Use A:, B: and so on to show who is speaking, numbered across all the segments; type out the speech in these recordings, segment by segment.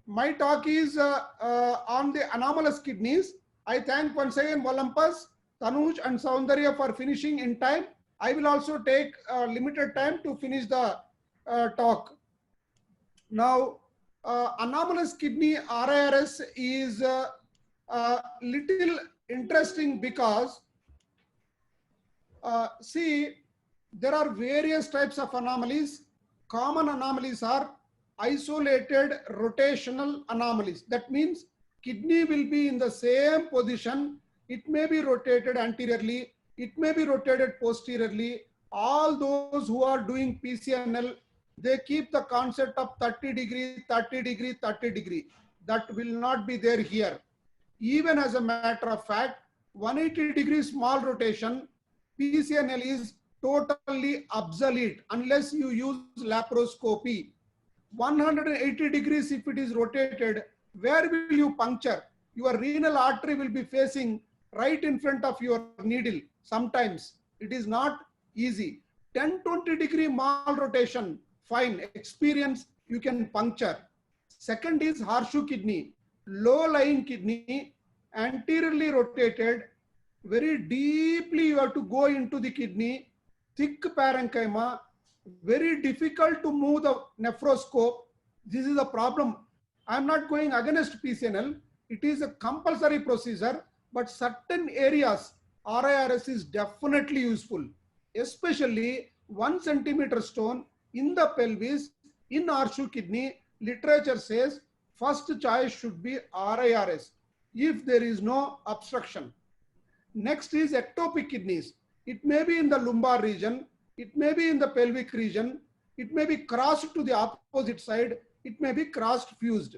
A: my talk is on the anomalous kidneys. I thank once again Olympus, Tanuj and Saundarya for finishing in time. I will also take limited time to finish the talk. Now, anomalous kidney RIRS is little interesting because see, there are various types of anomalies. Common anomalies are isolated rotational anomalies. That means kidney will be in the same position. It may be rotated anteriorly. It may be rotated posteriorly. All those who are doing PCNL, they keep the concept of 30 degree, 30 degree, 30 degree. That will not be there here. Even as a matter of fact, 180 degree small rotation, PCNL is totally obsolete unless you use laparoscopy. 180 degrees if it is rotated, where will you puncture? Your renal artery will be facing right in front of your needle. Sometimes it is not easy. 10-20 degree mal rotation, fine, experience, you can puncture. Second is horseshoe kidney, low lying kidney, anteriorly rotated, very deeply you have to go into the kidney, thick parenchyma, very difficult to move the nephroscope. This is a problem. I am not going against PCNL. It is a compulsory procedure, but certain areas RIRS is definitely useful, especially 1 centimeter stone in the pelvis in horseshoe kidney. Literature says first choice should be RIRS if there is no obstruction. Next is ectopic kidneys. It may be in the lumbar region, it may be in the pelvic region, it may be crossed to the opposite side, it may be crossed fused.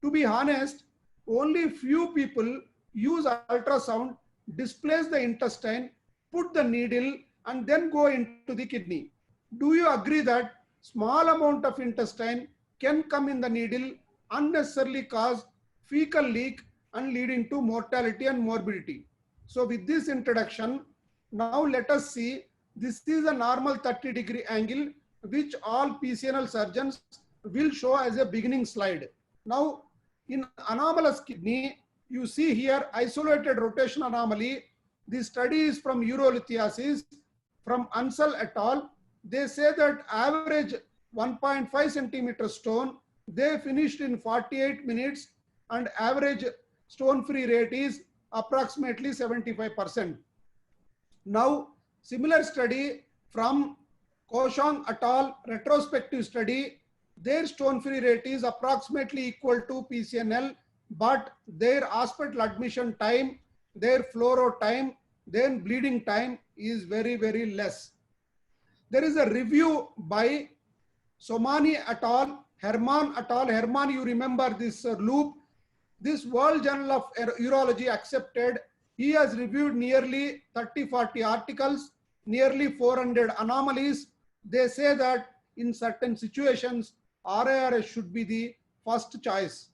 A: To be honest, only few people use ultrasound, displace the intestine, put the needle and then go into the kidney. Do you agree that small amount of intestine can come in the needle, unnecessarily cause fecal leak and leading to mortality and morbidity? So with this introduction, now let us see, this is a normal 30 degree angle which all PCNL surgeons will show as a beginning slide. Now in anomalous kidney, you see here isolated rotation anomaly. This study is from urolithiasis from Ansel et al. They say that average 1.5 centimeter stone, they finished in 48 minutes and average stone free rate is approximately 75%. Now, similar study from Koshong et al. Retrospective study, their stone free rate is approximately equal to PCNL, but their hospital admission time, their fluoro time, then bleeding time is very, very less. There is a review by Somani et al., Herman et al. Herman, you remember this loop. This World Journal of Urology accepted. He has reviewed nearly 30-40 articles, nearly 400 anomalies. They say that in certain situations, RIRS should be the first choice.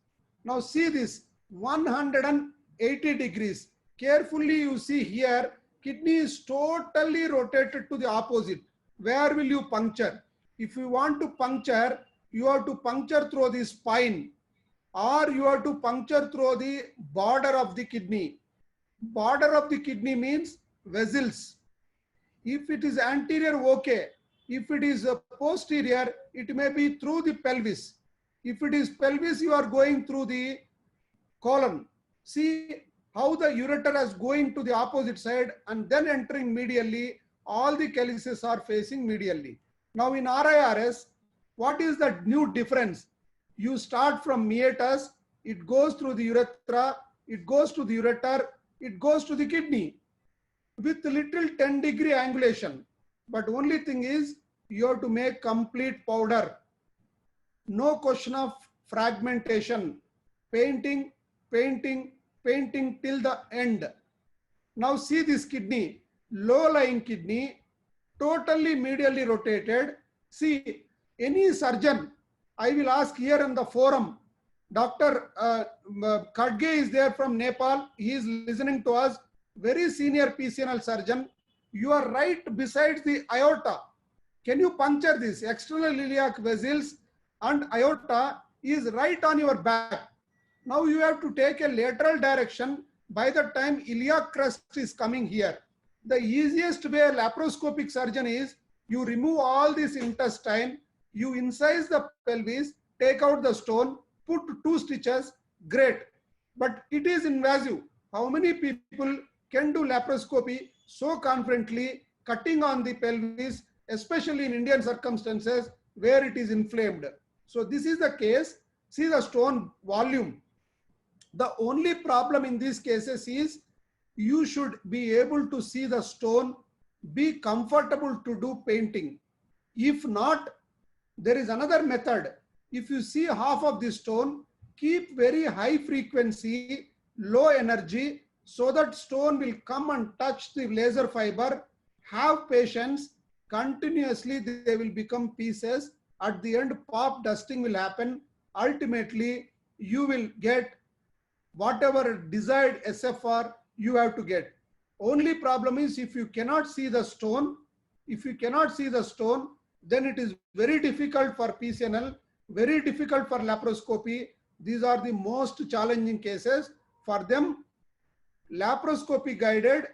A: Now see this, 180 degrees. Carefully you see here, kidney is totally rotated to the opposite. Where will you puncture? If you want to puncture, you have to puncture through the spine, or you have to puncture through the border of the kidney. Border of the kidney means vessels. If it is anterior, okay. If it is posterior, it may be through the pelvis. If it is pelvis, you are going through the colon. See how the ureter is going to the opposite side and then entering medially. All the calyces are facing medially. Now in RIRS, what is the new difference? You start from meatus, it goes through the urethra, it goes to the ureter, it goes to the kidney with little 10 degree angulation. But only thing is, you have to make complete powder. No question of fragmentation. Painting, painting, painting till the end. Now see this kidney, low lying kidney, totally medially rotated. See, any surgeon, I will ask here in the forum, Dr. Khadge is there from Nepal. He is listening to us, very senior PCNL surgeon. You are right beside the aorta. Can you puncture this external iliac vessels and aorta? is right on your back. Now you have to take a lateral direction by the time iliac crest is coming here. The easiest way a laparoscopic surgeon is, you remove all this intestine, you incise the pelvis, take out the stone, put 2 stitches, great. But it is invasive. How many people can do laparoscopy so confidently, cutting on the pelvis, especially in Indian circumstances where it is inflamed? So this is the case. See the stone volume. The only problem in these cases is you should be able to see the stone, be comfortable to do painting. If not, there is another method. If you see half of the stone, keep very high frequency, low energy, so that stone will come and touch the laser fiber. Have patience, continuously they will become pieces. At the end, pop dusting will happen. Ultimately, you will get whatever desired SFR you have to get. Only problem is, if you cannot see the stone, then it is very difficult for PCNL, very difficult for laparoscopy. These are the most challenging cases. For them, laparoscopy guided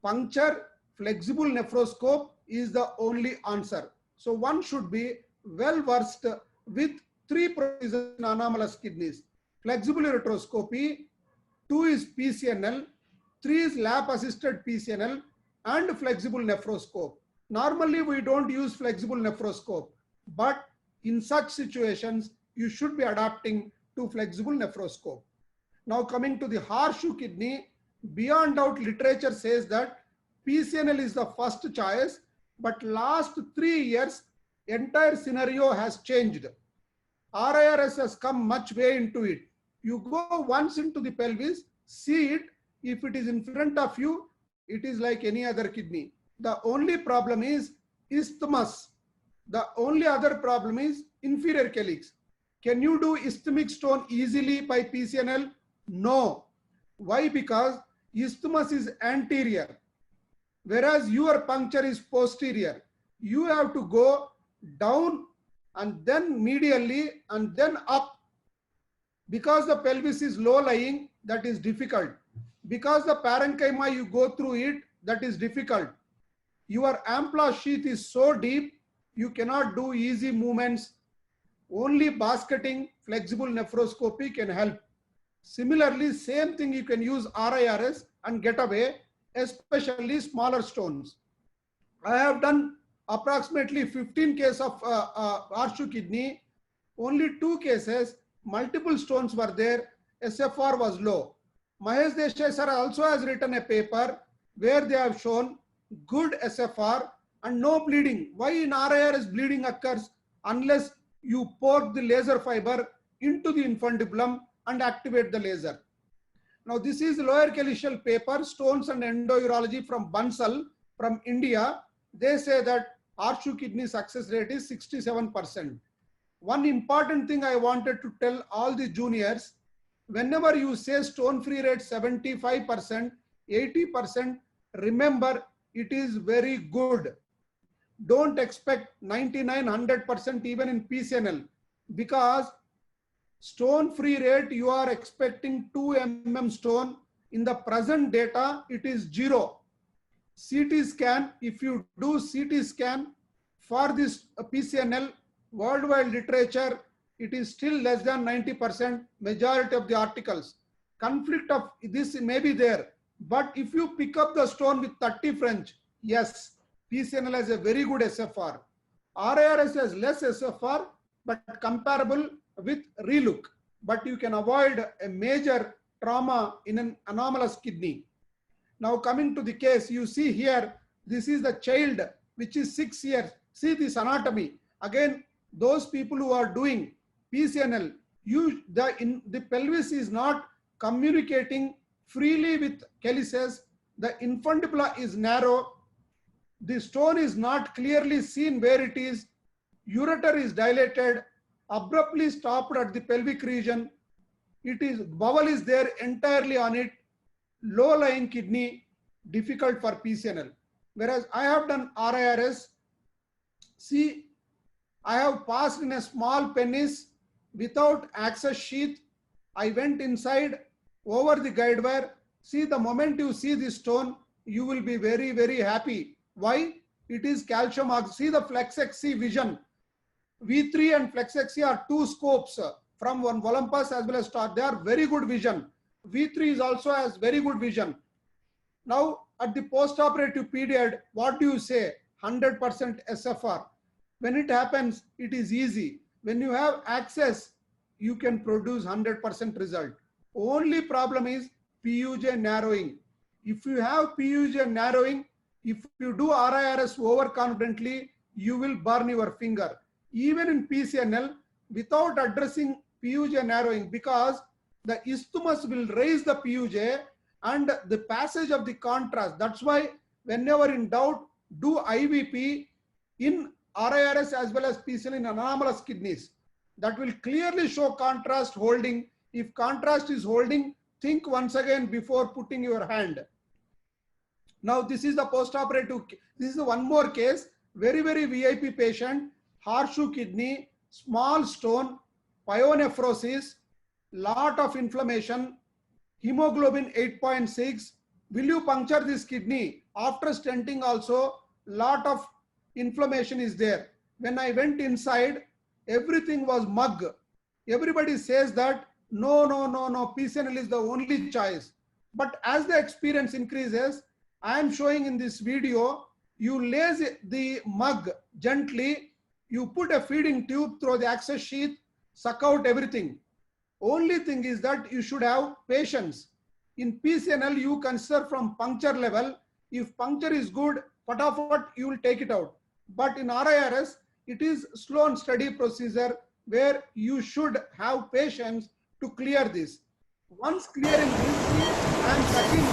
A: puncture, flexible nephroscope is the only answer. So one should be well versed with 3 procedures in anomalous kidneys: flexible ureteroscopy, 2 is PCNL, 3 is lap assisted PCNL, and flexible nephroscope. Normally we don't use flexible nephroscope, but in such situations you should be adapting to flexible nephroscope. Now coming to the horseshoe kidney, beyond doubt literature says that PCNL is the first choice, but last 3 years entire scenario has changed. RIRS has come much way into it. You go once into the pelvis, see it. If it is in front of you, it is like any other kidney. The only problem is isthmus. The only other problem is inferior calyx. Can you do isthmic stone easily by PCNL? No. Why? Because isthmus is anterior, whereas your puncture is posterior. You have to go down and then medially and then up. Because the pelvis is low lying, that is difficult. Because the parenchyma you go through it, that is difficult. Your ampulla sheath is so deep, you cannot do easy movements. Only basketing, flexible nephroscopy can help. Similarly, same thing you can use RIRS and get away, especially smaller stones. I have done approximately 15 cases of horseshoe kidney. Only 2 cases, multiple stones were there, SFR was low. Mahesh Desai sir also has written a paper where they have shown good SFR and no bleeding. Why in RIRS bleeding occurs? Unless you pour the laser fiber into the infundibulum and activate the laser. Now this is lower calyceal paper, stones and endourology from Bansal from India. They say that horseshoe kidney success rate is 67%. One important thing I wanted to tell all the juniors, whenever you say stone free rate 75%, 80%, remember it is very good. Don't expect 99, 100% even in PCNL, because stone free rate you are expecting 2 mm stone. In the present data, it is 0. CT scan, if you do CT scan for this PCNL, worldwide literature, it is still less than 90%, majority of the articles. Conflict of this may be there, but if you pick up the stone with 30 French, yes, PCNL has a very good SFR. RIRS has less SFR, but comparable with relook. But you can avoid a major trauma in an anomalous kidney. Now coming to the case, you see here, this is the child which is 6 years. See this anatomy. Again, those people who are doing PCNL, the pelvis is not communicating freely with calyces. The infundibula is narrow. The stone is not clearly seen where it is. Ureter is dilated, abruptly stopped at the pelvic region. It is, bowel is there entirely on it. Low lying kidney, difficult for PCNL. Whereas I have done RIRS. See, I have passed in a small penis without access sheath. I went inside over the guide wire. See, the moment you see this stone, you will be very, very happy. Why? It is calcium oxide. See the FlexXC vision. V3 and FlexXC are two scopes from one Olympus as well as Star. They are very good vision. V3 is also has very good vision. Now, at the post-operative period, what do you say? 100% SFR. When it happens, it is easy. When you have access, you can produce 100% result. Only problem is PUJ narrowing. If you have PUJ narrowing, if you do RIRS overconfidently, you will burn your finger. Even in PCNL, without addressing PUJ narrowing, because the isthmus will raise the PUJ and the passage of the contrast. That's why whenever in doubt, do IVP in RIRS as well as PCNL in anomalous kidneys. That will clearly show contrast holding. If contrast is holding, think once again before putting your hand. Now this is the post-operative. This is one more case. Very, very VIP patient, horseshoe kidney, small stone, pyonephrosis, lot of inflammation, hemoglobin 8.6. Will you puncture this kidney? After stenting also, lot of inflammation is there. When I went inside, everything was mug. Everybody says that no, PCNL is the only choice. But as the experience increases, I am showing in this video, you lace the mug gently, you put a feeding tube through the access sheath, suck out everything. Only thing is that you should have patience. In PCNL, you consider from puncture level. If puncture is good, fatafat, you will take it out. But in RIRS, it is slow and steady procedure where you should have patience to clear this. Once clearing this, I am sucking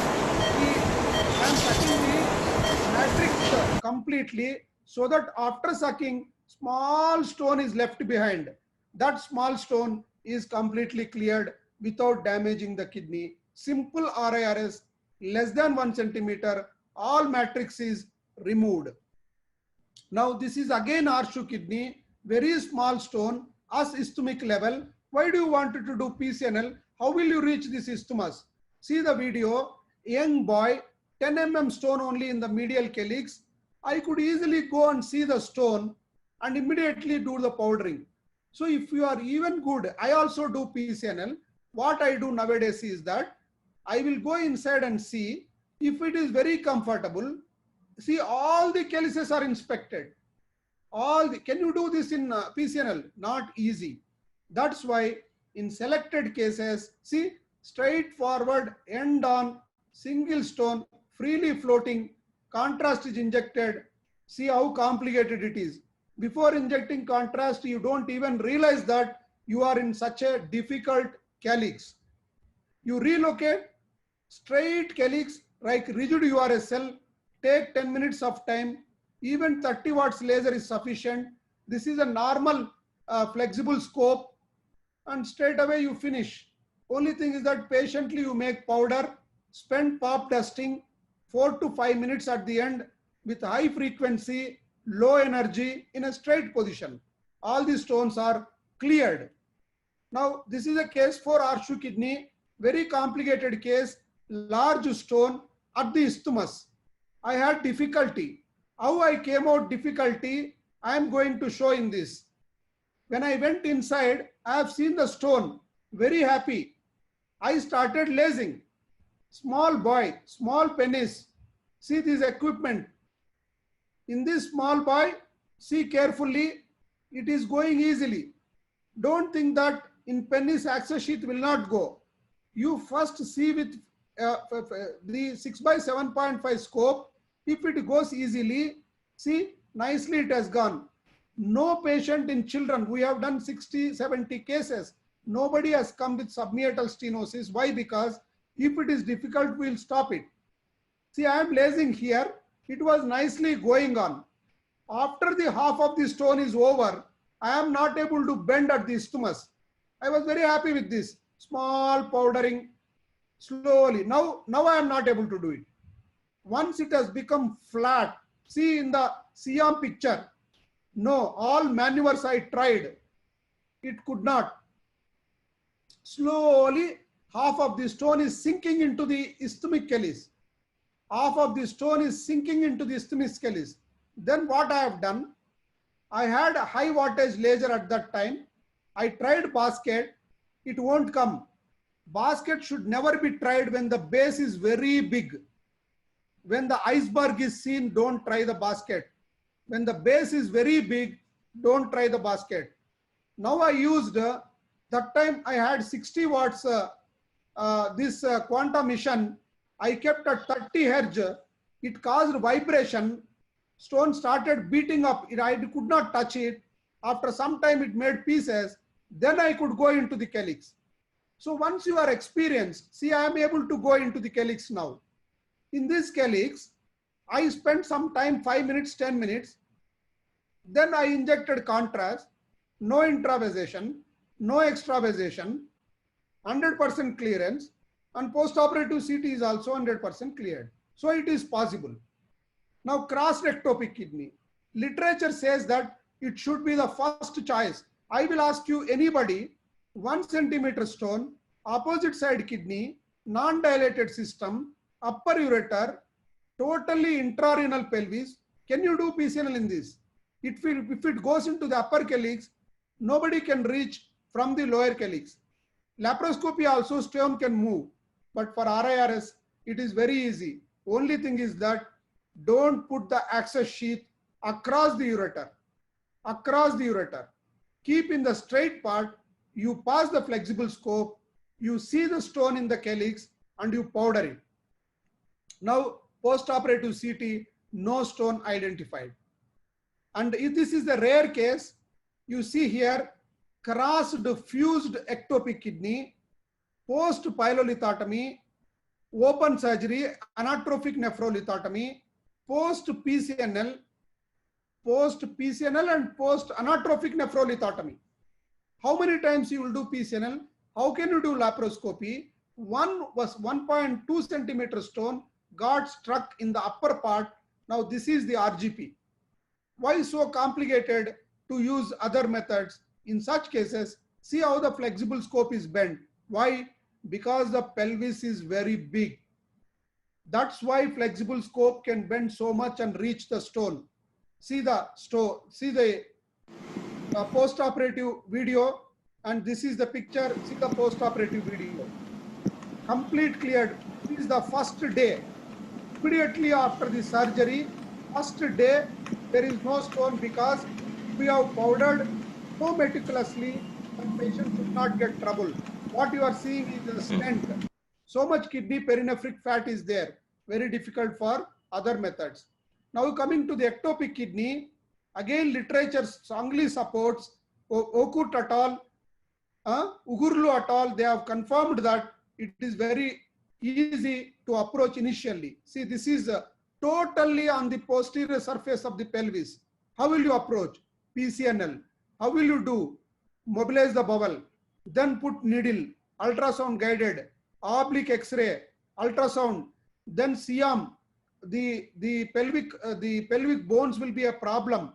A: the matrix completely, so that after sucking, small stone is left behind. That small stone is completely cleared without damaging the kidney. Simple RIRS, less than 1 centimeter, all matrix is removed. Now this is again horseshoe kidney, very small stone, as isthmic level. Why do you want to do PCNL? How will you reach this isthmus? See the video, young boy, 10 mm stone only in the medial calyx. I could easily go and see the stone and immediately do the powdering. So if you are even good, I also do PCNL. What I do nowadays is that I will go inside and see if it is very comfortable. See, all the calyces are inspected. Can you do this in PCNL? Not easy. That's why in selected cases, see, straightforward, end on, single stone, freely floating, contrast is injected. See how complicated it is. Before injecting contrast, you don't even realize that you are in such a difficult calyx. You relocate, straight calyx, like rigid URSL, take 10 minutes of time. Even 30 watts laser is sufficient. This is a normal flexible scope, and straight away you finish. Only thing is that patiently you make powder, spend pop dusting 4 to 5 minutes at the end with high frequency, low energy in a straight position. All these stones are cleared. Now this is a case for horseshoe kidney, very complicated case, large stone at the isthmus. I had difficulty. How I came out difficulty, I am going to show in this. When I went inside, I have seen the stone, very happy. I started lacing. Small boy, small penis. See this equipment. In this small boy, see carefully, it is going easily. Don't think that in penis access sheath will not go. You first see with the 6 by 7.5 scope. If it goes easily, see, nicely it has gone. No patient in children, we have done 60, 70 cases. Nobody has come with submeatal stenosis. Why? Because if it is difficult, we'll stop it. See, I am lacing here. It was nicely going on. After the half of the stone is over, I am not able to bend at the isthmus. I was very happy with this. Small powdering, slowly. Now I am not able to do it. Once it has become flat, see in the Siam picture, no, all maneuvers I tried, it could not. slowly half of the stone is sinking into the isthmic calyx. Half of the stone is sinking into the isthmic calyx. Then what I have done, I had a high wattage laser at that time. I tried basket, it won't come. Basket should never be tried when the base is very big. When the iceberg is seen, don't try the basket. When the base is very big, don't try the basket. Now I used, that time I had 60 watts, this quantum mission. I kept at 30 hertz. It caused vibration. Stone started beating up. I could not touch it. After some time, it made pieces. Then I could go into the calyx. So once you are experienced, see, I am able to go into the calyx now. In this calyx, I spent some time, 5 minutes, 10 minutes. Then I injected contrast, no intravasation, no extravasation, 100% clearance, and post-operative CT is also 100% cleared. So it is possible. Now, cross-ectopic kidney. Literature says that it should be the first choice. I will ask you, anybody, 1 centimeter stone, opposite side kidney, non-dilated system, upper ureter, totally intrarenal pelvis. Can you do PCNL in this? If it goes into the upper calyx, nobody can reach from the lower calyx. Laparoscopy also, stone can move. But for RIRS, it is very easy. Only thing is that don't put the access sheath across the ureter. Across the ureter. Keep in the straight part. You pass the flexible scope. You see the stone in the calyx and you powder it. Now, post-operative CT, no stone identified. And if this is the rare case, you see here, crossed fused ectopic kidney, post-pyelolithotomy, open surgery, anatrophic nephrolithotomy, post-PCNL and post-anatrophic nephrolithotomy. How many times you will do PCNL? How can you do laparoscopy? One was 1.2 centimeter stone, got struck in the upper part. Now this is the RGP. Why so complicated to use other methods? In such cases, see how the flexible scope is bent. Why? Because the pelvis is very big. That's why flexible scope can bend so much and reach the stone. See the stone, see the post-operative video, and this is the picture. See the post-operative video. Complete cleared. This is the first day. Immediately after the surgery, first day, there is no stone because we have powdered so meticulously that patient should not get trouble. What you are seeing is a stent. So much kidney perinephric fat is there. Very difficult for other methods. Now coming to the ectopic kidney, again literature strongly supports Okut et al., Ugurlu et al., they have confirmed that it is very easy to approach initially. See, this is totally on the posterior surface of the pelvis. How will you approach? PCNL. How will you do? Mobilize the bowel, then put needle, ultrasound guided, oblique X-ray, ultrasound, then CM. The pelvic bones will be a problem.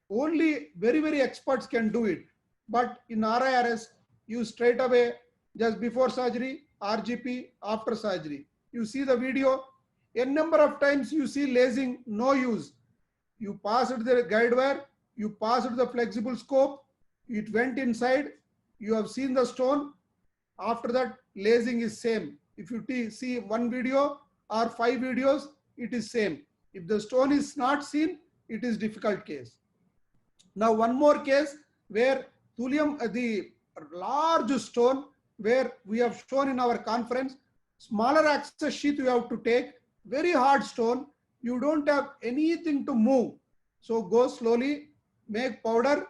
A: Only very experts can do it. But in RIRS, you straight away, just before surgery, RGP, after surgery. You see the video, a number of times you see lasing, no use. You passed the guide wire, you passed the flexible scope, it went inside, you have seen the stone. After that, lasing is same. If you see one video or 5 videos, it is same. If the stone is not seen, it is difficult case. Now one more case where thulium, the large stone, where we have shown in our conference, smaller access sheath you have to take, very hard stone, you don't have anything to move. So go slowly, make powder,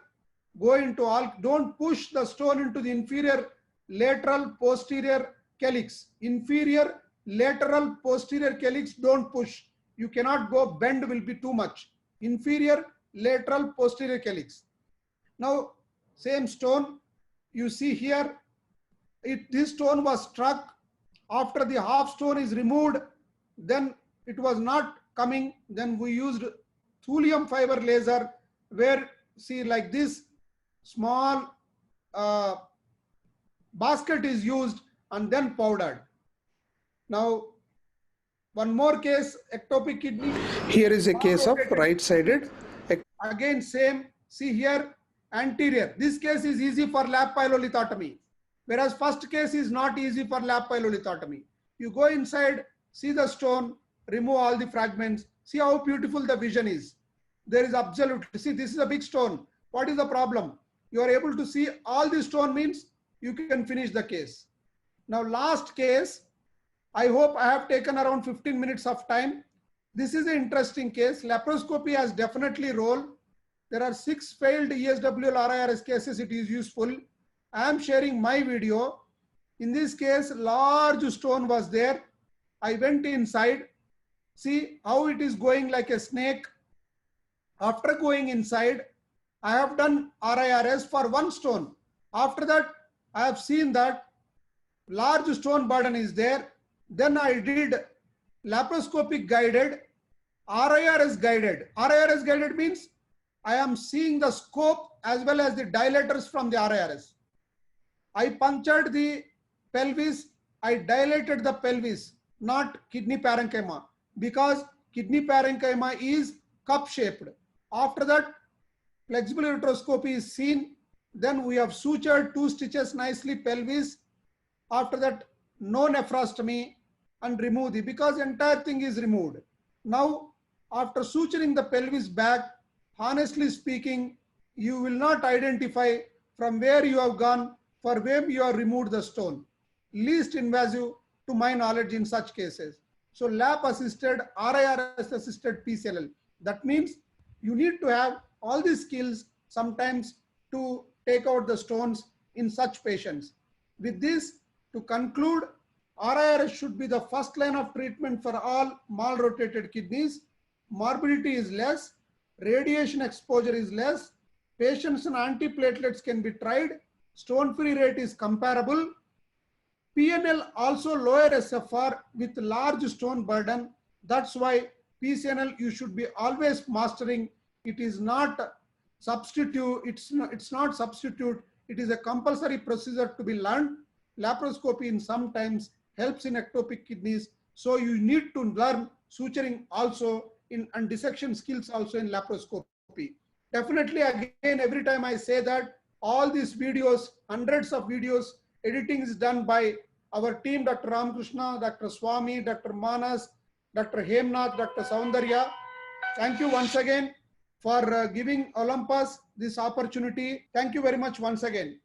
A: go into all, don't push the stone into the inferior lateral posterior calyx. Inferior lateral posterior calyx, don't push. You cannot go, bend will be too much. Inferior lateral posterior calyx. Now same stone, you see here, this stone was struck. After the half stone is removed, then it was not coming. Then we used thulium fiber laser, where see like this small basket is used and then powdered. Now, one more case, ectopic kidney. Here is a case of right-sided. Again, same. See here, anterior. This case is easy for lap pyelolithotomy, whereas first case is not easy for lap pyelolithotomy. You go inside, see the stone, remove all the fragments. See how beautiful the vision is. There is absolutely, see, this is a big stone. What is the problem? You are able to see all the stone, means you can finish the case. Now, last case, I hope I have taken around 15 minutes of time. This is an interesting case. Laparoscopy has definitely role. There are 6 failed ESWL RIRS cases. It is useful. I am sharing my video. In this case, large stone was there. I went inside. See how it is going like a snake. After going inside, I have done RIRS for 1 stone. After that, I have seen that large stone burden is there. Then I did laparoscopic guided, RIRS guided. RIRS guided means I am seeing the scope as well as the dilators from the RIRS. I punctured the pelvis, I dilated the pelvis, not kidney parenchyma, because kidney parenchyma is cup shaped. After that, flexible ureteroscopy is seen. Then we have sutured 2 stitches nicely pelvis. After that, no nephrostomy and remove the, because entire thing is removed. Now, after suturing the pelvis back, honestly speaking, you will not identify from where you have gone, for whom you have removed the stone. Least invasive to my knowledge in such cases. So lap assisted, RIRS assisted PCLL. That means you need to have all these skills sometimes to take out the stones in such patients. With this, to conclude, RIRS should be the first line of treatment for all malrotated kidneys. Morbidity is less, radiation exposure is less, patients and antiplatelets can be tried, stone-free rate is comparable. PNL also lower SFR with large stone burden. That's why PCNL you should be always mastering. It is not substitute. It's not substitute. It is a compulsory procedure to be learned. Laparoscopy in sometimes helps in ectopic kidneys. So you need to learn suturing also and dissection skills also in laparoscopy. Definitely, again, every time I say that, all these videos, hundreds of videos, editing is done by our team, Dr. Ramakrishna, Dr. Swami, Dr. Manas, Dr. Hemnath, Dr. Saundarya. Thank you once again for giving Olympus this opportunity. Thank you very much once again.